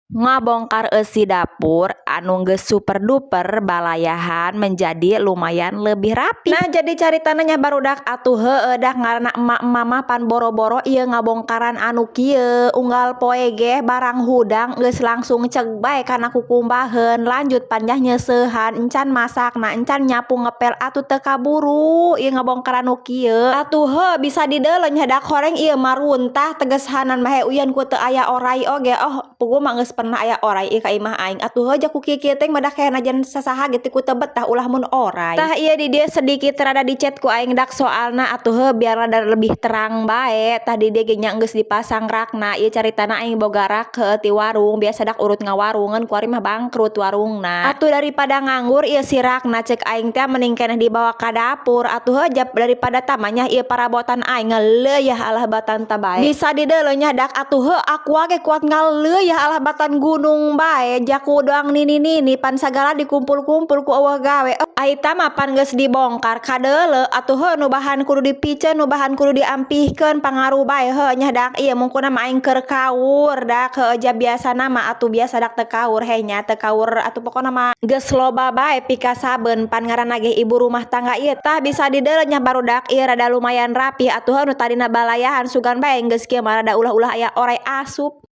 Ngabongkar isi dapur anu geus super duper balayahan menjadi lumayan lebih rapi. Nah jadi caritananya barudak atuh heueuh dah ngaranna emak-emak mah pan boro-boro ieu ngabongkaran anu kieu unggal poe ge barang hudang geus langsung ceg bae kana kukumbaheun lanjut panjah nyeusehan encan masakna encan nyapu ngepel atuh teu kaburu ieu ngabongkar anu kieu atuh bisa dideuleuh nya dak horeng ieu maruntah tegesanan mah uyan ku teu aya oray oge puguh mah geus pernah aya oray ieu ka imah aing atuh jak ku kieu teh madah kana jan sasaha gitu ku teu betah ulah mun oray tah ieu di dieu sedikit rada dicet ku aing dak soalna atuh biar rada lebih terang bae tah di dieu ge nya geus dipasang rakna ieu caritana aing boga rak ti warung biasa dak urut ngawarungeun ku ari mah bangkrut warungna atuh daripada nganggur ieu si rakna ceuk aing teh mending keneh dibawa ka dapur atuh jap daripada tamanya ieu parabotan aing ngaleuyah alah batan tah bae bisa dideuleuh nya dak atuh aku ge kuat ngaleuyah alah batan gunung bae jaku doang nini pan sagala dikumpul-kumpul ku eueuh gawe aita mah pan geus dibongkar kadeuleuh atuh nu bahan kudu dipiceun nu bahan kudu diampihkeun pangaruh bae nya dak ieu mungkuna mah aing keur kaur dak ja biasana mah atuh biasa dak teu kaur nya teu kaur atuh pokona mah geus loba bae pika sabeun pan ngaranna ge ibu rumah tangga ieu tah bisa dideuleuh nya barudak ieu rada lumayan rapi atuh nu tadina balayahan sugan bae geus kieu mah rada ulah-ulah aya oray asup.